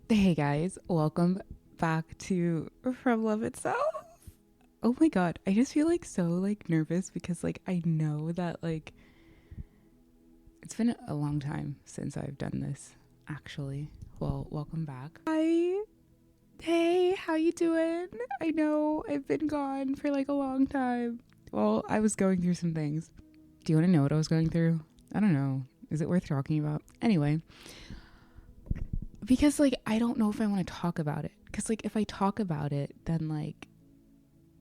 Hey guys, welcome back to From Love Itself. Oh my god, I just feel like so nervous because I know that it's been a long time since I've done this actually. Well, welcome back. Hi. Hey, how you doing? I know I've been gone for a long time. Well, I was going through some things. Do you want to know what I was going through? I don't know. Is it worth talking about? Anyway, because I don't know if I want to talk about it, because if I talk about it, then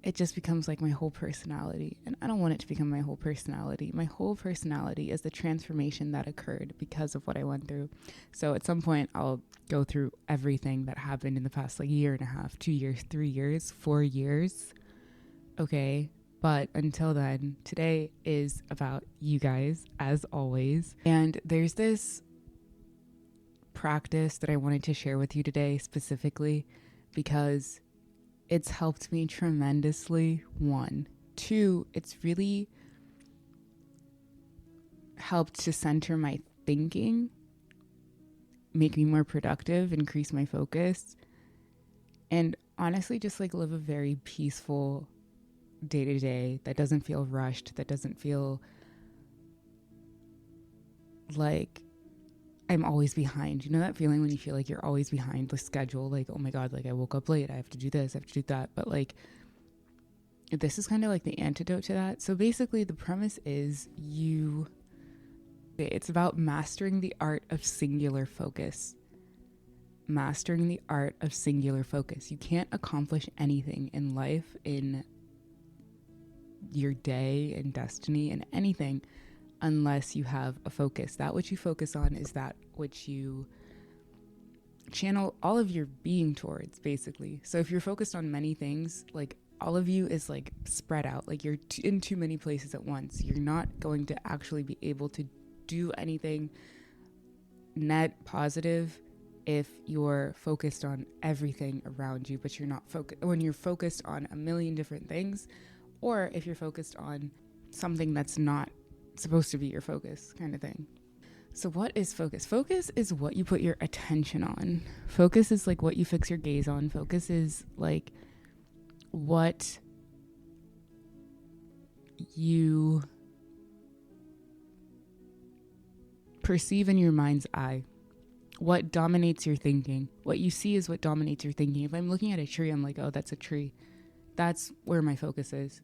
it just becomes my whole personality, and I don't want it to become my whole personality. My whole personality is the transformation that occurred because of what I went through. So at some point I'll go through everything that happened in the past year and a half, 2 years, 3 years, 4 years. Okay, but until then, today is about you guys, as always. And there's this practice that I wanted to share with you today specifically because it's helped me tremendously. One. Two, it's really helped to center my thinking, make me more productive, increase my focus, and honestly just live a very peaceful day to day that doesn't feel rushed, that doesn't feel like I'm always behind. You know that feeling when you feel like you're always behind the schedule? Oh my God, I woke up late. I have to do this, I have to do that. But this is kind of the antidote to that. So basically the premise is it's about mastering the art of singular focus. Mastering the art of singular focus. You can't accomplish anything in life, in your day, in destiny, in anything, unless you have a focus. That which you focus on is that which you channel all of your being towards, basically. So if you're focused on many things, all of you is spread out, you're in too many places at once. You're not going to actually be able to do anything net positive if you're focused on everything around you, but you're not focused when you're focused on a million different things, or if you're focused on something that's not supposed to be your focus, kind of thing. So what is focus? Focus is what you put your attention on. Focus is what you fix your gaze on. Focus is what you perceive in your mind's eye. What dominates your thinking. What you see is what dominates your thinking. If I'm looking at a tree, I'm oh, that's a tree. That's where my focus is.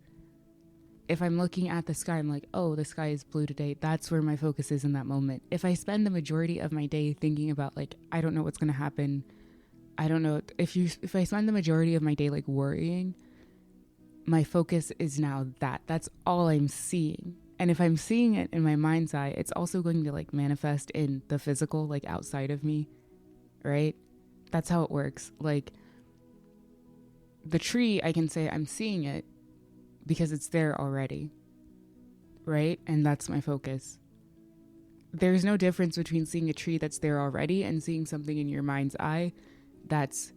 If I'm looking at the sky, I'm oh, the sky is blue today. That's where my focus is in that moment. If I spend the majority of my day thinking about I don't know what's going to happen. I don't know. If I spend the majority of my day worrying, my focus is now that's all I'm seeing. And if I'm seeing it in my mind's eye, it's also going to manifest in the physical, outside of me, right? That's how it works. The tree, I can say I'm seeing it because it's there already, right? And that's my focus. There's no difference between seeing a tree that's there already and seeing something in your mind's eye that's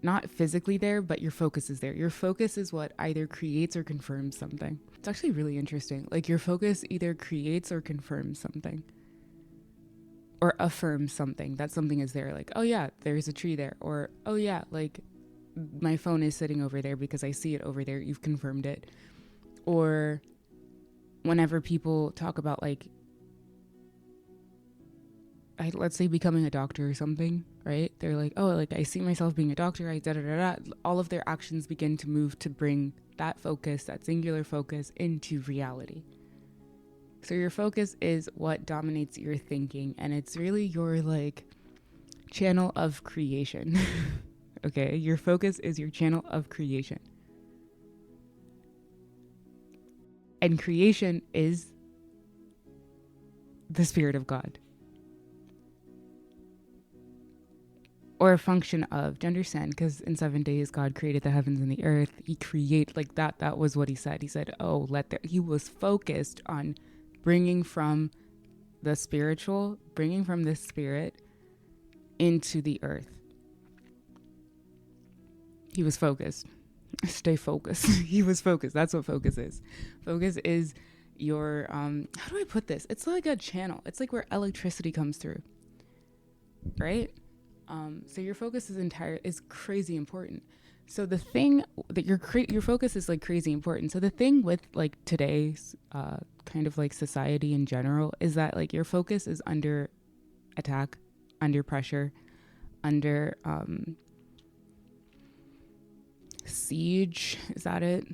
not physically there, but your focus is there. Your focus is what either creates or confirms something. It's actually really interesting. Your focus either creates or confirms something, or affirms something, that something is there. Oh yeah, there's a tree there. Or, oh yeah, my phone is sitting over there because I see it over there. You've confirmed it. Or whenever people talk about let's say becoming a doctor or something, right? They're oh, I see myself being a doctor. I da da da da. All of their actions begin to move to bring that focus, that singular focus, into reality. So your focus is what dominates your thinking, and it's really your channel of creation. Okay, your focus is your channel of creation. And creation is the Spirit of God. Or a function of, do you understand? Because in 7 days, God created the heavens and the earth. He created, that was what he said. He said, oh, he was focused on bringing from the spiritual, bringing from the spirit into the earth. He was focused. Stay focused. He was focused. That's what focus is. Focus is your, how do I put this? It's like a channel. It's where electricity comes through, right? So your focus is crazy important. So the thing that your focus is like crazy important. So the thing with like today's kind of like society in general is that like your focus is under attack, under pressure, under siege. Is that it?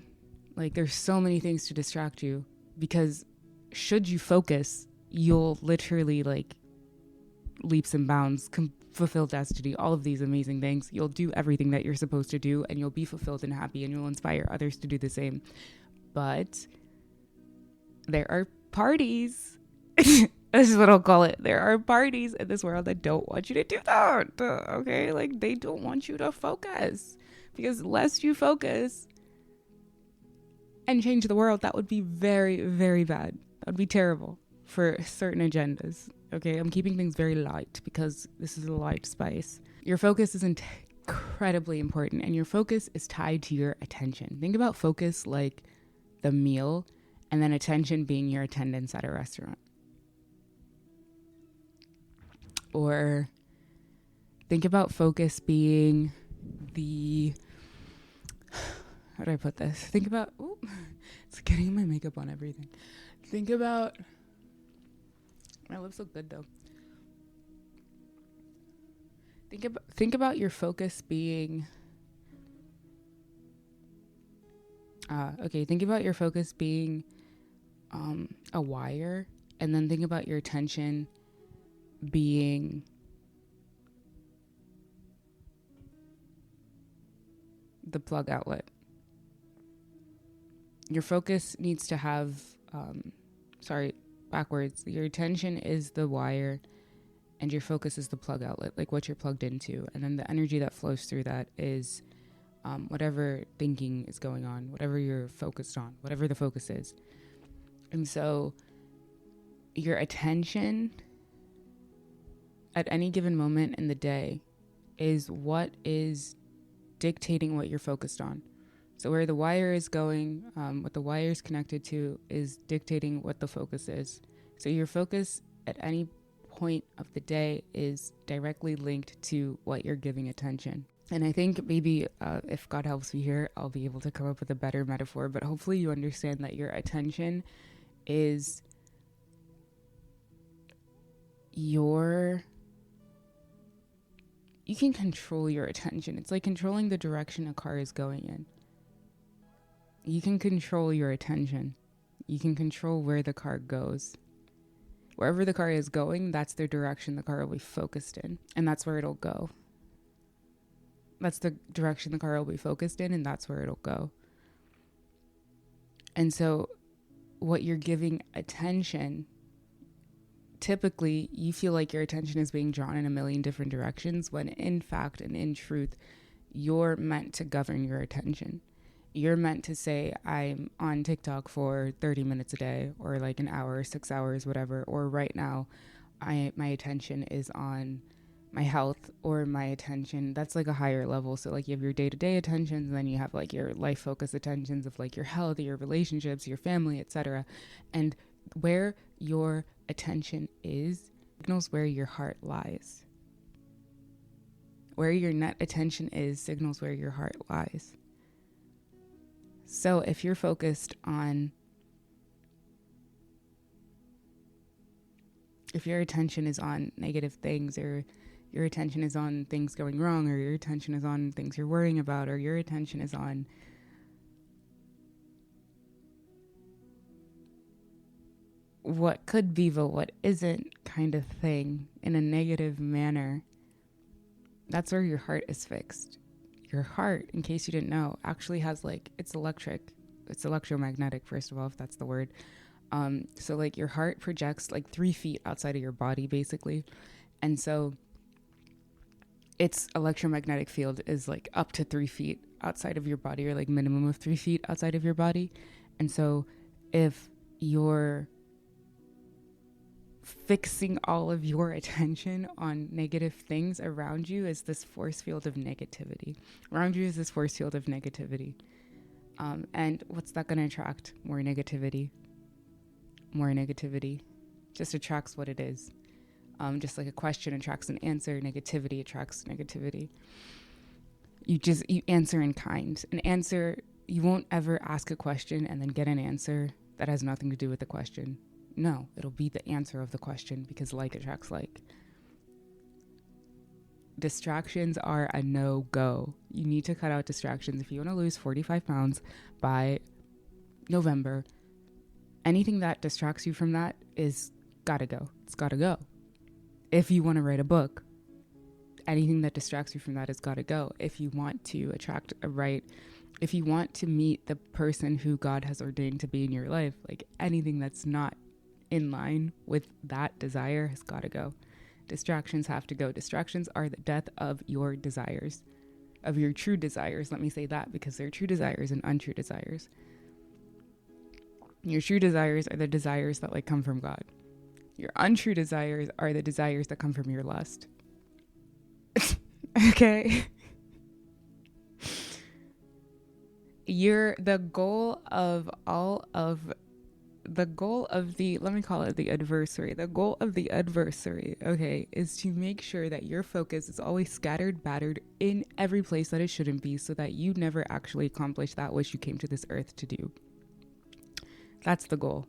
Like there's so many things to distract you, because should you focus, you'll literally like leaps and bounds, fulfill destiny, all of these amazing things. You'll do everything that you're supposed to do, and you'll be fulfilled and happy, and you'll inspire others to do the same. But there are parties. This is what I'll call it. There are parties in this world that don't want you to do that. Okay? Like they don't want you to focus, because lest you focus and change the world, that would be very, very bad. That would be terrible for certain agendas. Okay, I'm keeping things very light because this is a light space. Your focus is incredibly important, and your focus is tied to your attention. Think about focus like the meal, and then attention being your attendance at a restaurant. Or think about focus being the... How do I put this? Think about... Ooh, it's getting my makeup on everything. Think about... My lips look good though. Think about your focus being... think about your focus being a wire, and then think about your attention being the plug outlet. Your focus needs to have, backwards. Your attention is the wire, and your focus is the plug outlet, like what you're plugged into. And then the energy that flows through that is whatever thinking is going on, whatever you're focused on, whatever the focus is. And so your attention at any given moment in the day is what is dictating what you're focused on. So where the wire is going, what the wire is connected to is dictating what the focus is. So your focus at any point of the day is directly linked to what you're giving attention. And I think maybe if God helps me here, I'll be able to come up with a better metaphor. But hopefully you understand that your attention is you can control your attention. It's like controlling the direction a car is going in. You can control your attention. You can control where the car goes. Wherever the car is going, that's the direction the car will be focused in. And that's where it'll go. That's the direction the car will be focused in, and that's where it'll go. And so what you're giving attention, typically you feel like your attention is being drawn in a million different directions, when in fact and in truth, you're meant to govern your attention. You're meant to say, I'm on TikTok for 30 minutes a day, or like an hour, 6 hours, whatever. Or right now, my attention is on my health, or my attention, that's like a higher level. So like you have your day-to-day attentions, and then you have like your life focus attentions of like your health, your relationships, your family, etc. And where your attention is signals where your heart lies. Where your net attention is signals where your heart lies. So if you're focused on, if your attention is on negative things, or your attention is on things going wrong, or your attention is on things you're worrying about, or your attention is on what could be but what isn't kind of thing in a negative manner, that's where your heart is fixed. Your heart, in case you didn't know, actually has like, it's electric. It's electromagnetic, first of all, if that's the word. So like your heart projects like 3 feet outside of your body, basically. And so its electromagnetic field is like up to 3 feet outside of your body, or like minimum of 3 feet outside of your body. And so if you're fixing all of your attention on negative things around you, is this force field of negativity. Around you is this force field of negativity. And what's that going to attract? More negativity. More negativity. Just attracts what it is. Just like a question attracts an answer, negativity attracts negativity. You answer in kind. An answer, you won't ever ask a question and then get an answer that has nothing to do with the question. No, it'll be the answer of the question, because like attracts like. Distractions are a no-go. You need to cut out distractions. If you want to lose 45 pounds by November, anything that distracts you from that is gotta go. It's gotta go. If you want to write a book, anything that distracts you from that has gotta go. If you want to if you want to meet the person who God has ordained to be in your life, like anything that's not in line with that desire has gotta go. Distractions have to go. Distractions are the death of your desires, of your true desires. Let me say that, because there are true desires and untrue desires. Your true desires are the desires that like come from God. Your untrue desires are the desires that come from your lust. Okay. The goal of the adversary, okay, is to make sure that your focus is always scattered, battered in every place that it shouldn't be, so that you never actually accomplish that which you came to this earth to do. That's the goal.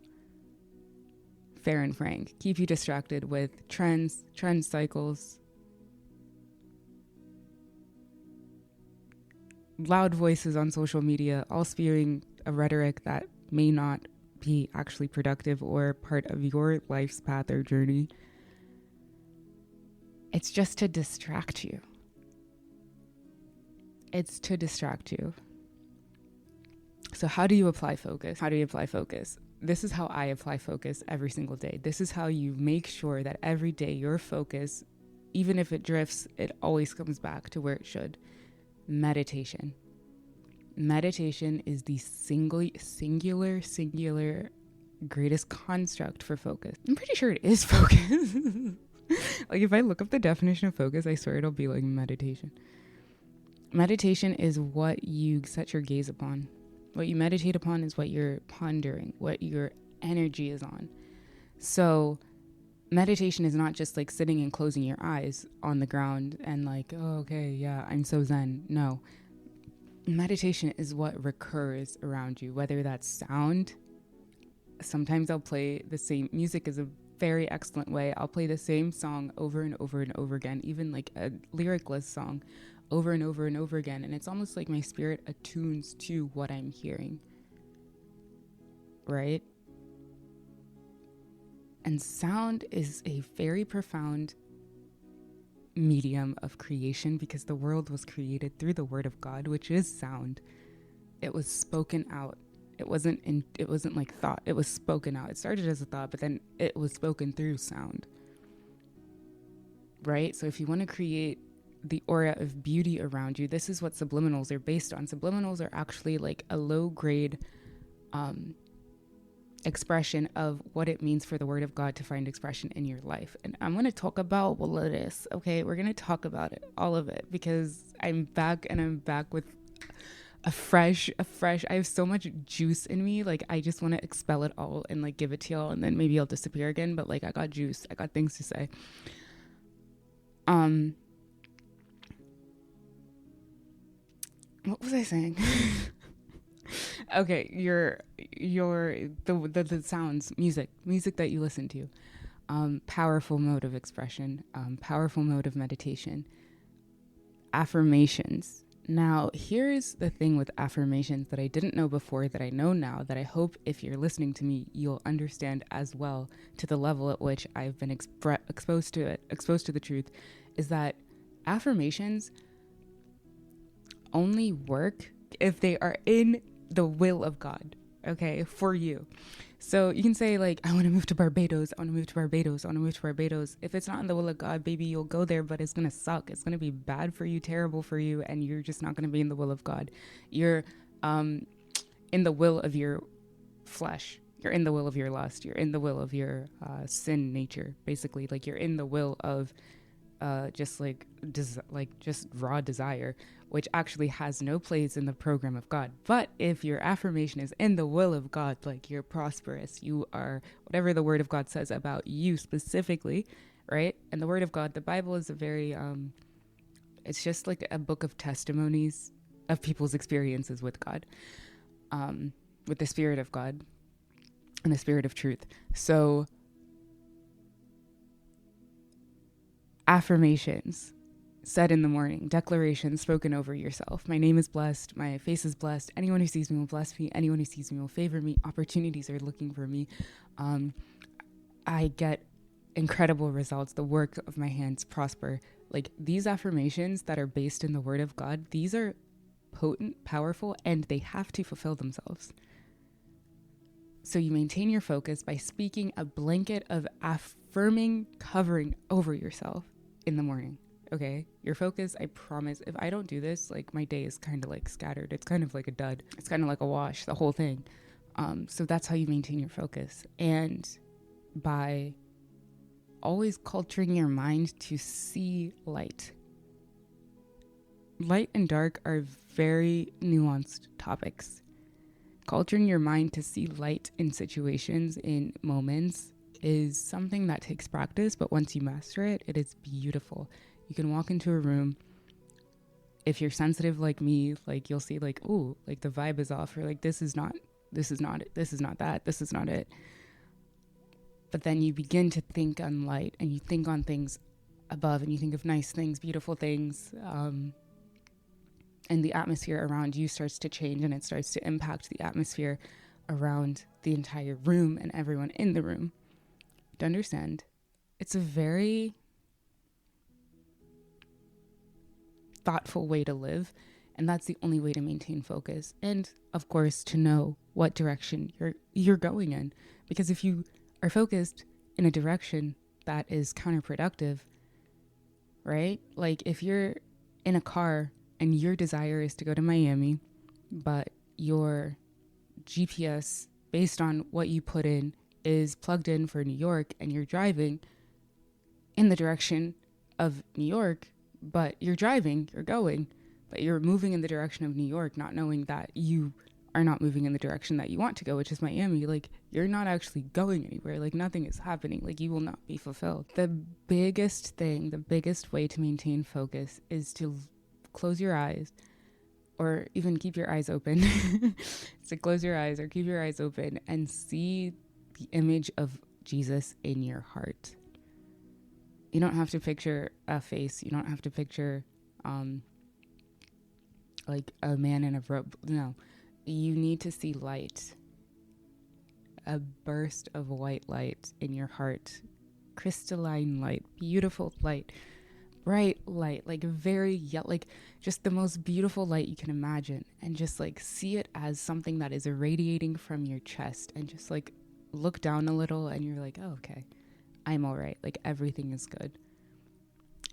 Fair and frank. Keep you distracted with trend cycles, loud voices on social media, all spewing a rhetoric that may not be actually productive or part of your life's path or journey. It's just to distract you. It's to distract you. So how do you apply focus? This is how I apply focus every single day. This is how you make sure that every day your focus, even if it drifts, it always comes back to where it should. Meditation. Meditation is the singular greatest construct for focus. I'm pretty sure it is focus. Like if I look up the definition of focus, I swear it'll be like meditation. Meditation is what you set your gaze upon. What you meditate upon is what you're pondering, what your energy is on. So meditation is not just like sitting and closing your eyes on the ground and like, oh, okay, yeah, I'm so zen. No. Meditation is what recurs around you, whether that's sound. Sometimes I'll play the same music is a very excellent way. I'll play the same song over and over and over again, even like a lyricless song over and over and over again. And it's almost like my spirit attunes to what I'm hearing. Right? And sound is a very profound medium of creation, because the world was created through the word of God, which is sound. It was spoken out. It wasn't like thought. It was spoken out. It started as a thought, but then it was spoken through sound. Right? So if you want to create the aura of beauty around you, this is what subliminals are based on. Subliminals are actually like a low grade expression of what it means for the word of God to find expression in your life. And I'm going to talk about all of this. Okay. We're going to talk about it, all of it, because I'm back with a fresh, I have so much juice in me. Like I just want to expel it all and like give it to y'all, and then maybe I'll disappear again. But like I got juice. I got things to say. What was I saying? Okay, the sounds, music that you listen to, powerful mode of expression, powerful mode of meditation, affirmations. Now, here's the thing with affirmations that I didn't know before, that I know now, that I hope if you're listening to me, you'll understand as well, to the level at which I've been exposed to the truth, is that affirmations only work if they are in the will of God, okay, for you. So you can say like, I want to move to Barbados. If it's not in the will of God, baby, you'll go there, but it's going to suck. It's going to be bad for you, terrible for you, and you're just not going to be in the will of God. You're in the will of your flesh. You're in the will of your lust. You're in the will of your sin nature, basically. Like you're in the will of just raw desire, which actually has no place in the program of God. But if your affirmation is in the will of God, like you're prosperous, you are whatever the word of God says about you specifically, right? And the Word of God, the Bible is a very, it's just like a book of testimonies of people's experiences with God, with the Spirit of God and the Spirit of truth. So affirmations said in the morning, declarations spoken over yourself. My name is blessed. My face is blessed. Anyone who sees me will bless me. Anyone who sees me will favor me. Opportunities are looking for me. I get incredible results. The work of my hands prosper. Like, these affirmations that are based in the Word of God, these are potent, powerful, and they have to fulfill themselves. So you maintain your focus by speaking a blanket of affirming covering over yourself in the morning. Okay, your focus, I promise, if I don't do this, like, my day is kind of like scattered. It's kind of like a dud. It's kind of like a wash, the whole thing. So that's how you maintain your focus. And by always culturing your mind to see light. Light and dark are very nuanced topics. Culturing your mind to see light in situations, in moments, is something that takes practice, but once you master it, it is beautiful. You can walk into a room. If you're sensitive like me, like, you'll see, like, ooh, like, the vibe is off, or like, this is not it, this is not that, this is not it. But then you begin to think on light, and you think on things above, and you think of nice things, beautiful things, and the atmosphere around you starts to change, and it starts to impact the atmosphere around the entire room and everyone in the room. To understand, it's a very thoughtful way to live, and that's the only way to maintain focus. And of course, to know what direction you're going in, because if you are focused in a direction that is counterproductive, right? Like, if you're in a car and your desire is to go to Miami, but your GPS, based on what you put in, is plugged in for New York, and you're driving in the direction of New York, but you're going, but you're moving in the direction of New York, not knowing that you are not moving in the direction that you want to go, which is Miami. Like, you're not actually going anywhere. Like, nothing is happening. Like, you will not be fulfilled. The biggest way to maintain focus is to close your eyes, or even keep your eyes open. So close your eyes or keep your eyes open and see the image of Jesus in your heart. You don't have to picture a face. You don't have to picture like a man in a robe. No, you need to see light, a burst of white light in your heart, crystalline light, beautiful light, bright light, like very yellow, like just the most beautiful light you can imagine, and just like see it as something that is irradiating from your chest, and just like look down a little, and you're like, oh, okay, I'm all right, like everything is good.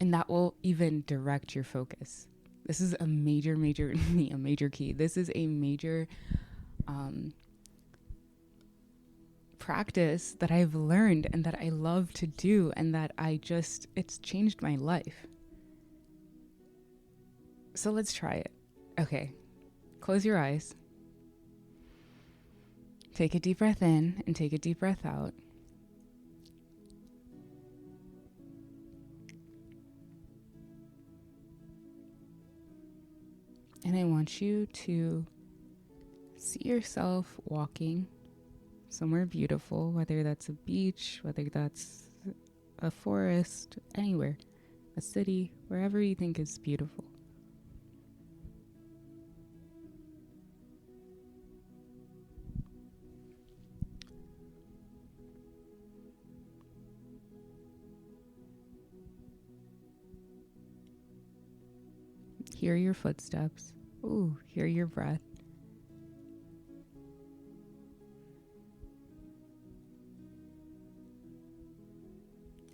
And that will even direct your focus. This is a major key. This is a major practice that I've learned and that I love to do, and that it's changed my life. So let's try it. Okay, close your eyes. Take a deep breath in and take a deep breath out. And I want you to see yourself walking somewhere beautiful, whether that's a beach, whether that's a forest, anywhere, a city, wherever you think is beautiful. Hear your footsteps. Ooh, hear your breath.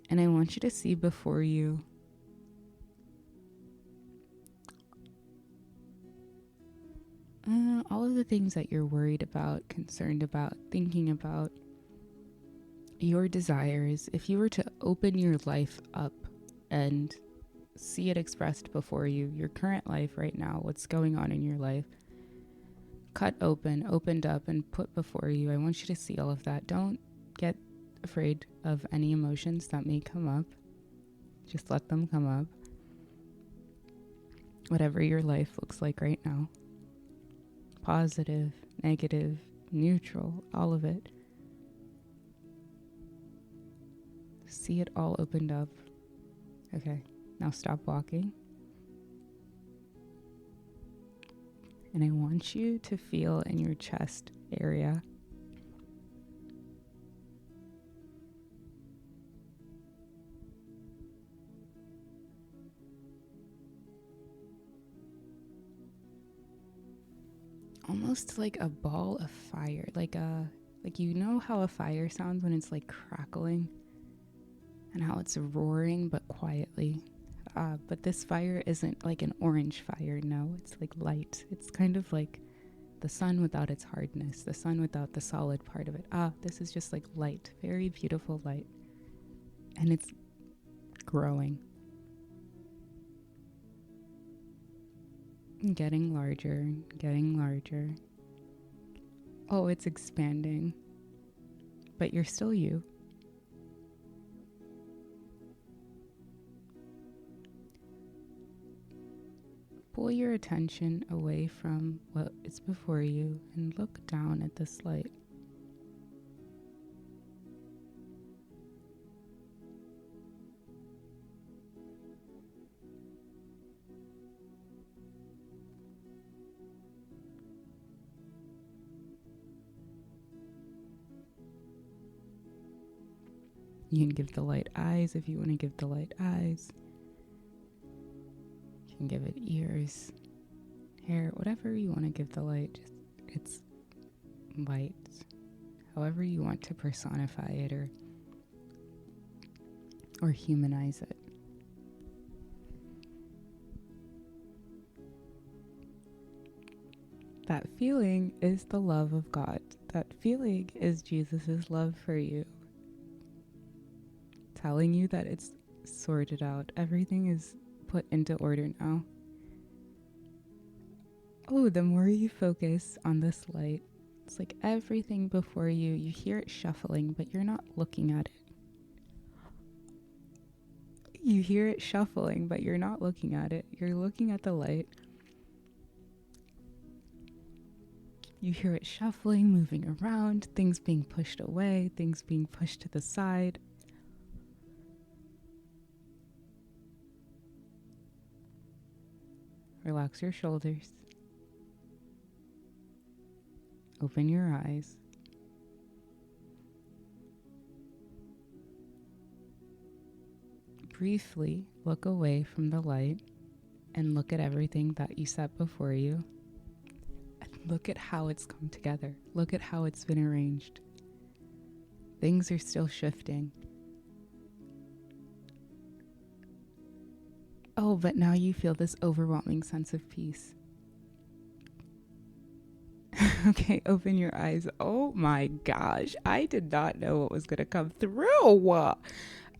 And I want you to see before you all of the things that you're worried about, concerned about, thinking about, your desires. If you were to open your life up and see it expressed before you, your current life right now, what's going on in your life, opened up and put before you, I want you to see all of that. Don't get afraid of any emotions that may come up. Just let them come up. Whatever your life looks like right now. Positive, negative, neutral, all of it. See it all opened up. Okay, now stop walking. And I want you to feel in your chest area. Almost like a ball of fire, like you know how a fire sounds when it's like crackling and how it's roaring but quietly. But this fire isn't like an orange fire, no, it's like light. It's kind of like the sun without its hardness, the sun without the solid part of it. This is just like light, very beautiful light. And it's growing. Getting larger, getting larger. Oh, it's expanding. But you're still you. Pull your attention away from what is before you and look down at this light. You can give the light eyes if you want to give the light eyes. You can give it ears, hair, whatever you want to give the light. It's light. However you want to personify it or humanize it. That feeling is the love of God. That feeling is Jesus' love for you. Telling you that it's sorted out. Everything is put into order now. Oh, the more you focus on this light, it's like everything before you, you hear it shuffling, but you're not looking at it. You hear it shuffling, but you're not looking at it. You're looking at the light. You hear it shuffling, moving around, things being pushed away, things being pushed to the side. Relax your shoulders. Open your eyes. Briefly look away from the light and look at everything that you set before you. And look at how it's come together. Look at how it's been arranged. Things are still shifting. Oh, but now you feel this overwhelming sense of peace. Okay, open your eyes. Oh my gosh, I did not know what was going to come through.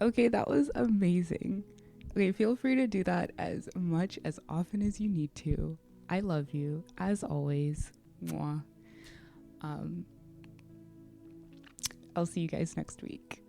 Okay, that was amazing. Okay, feel free to do that as much as often as you need to. I love you, as always. Mwah. I'll see you guys next week.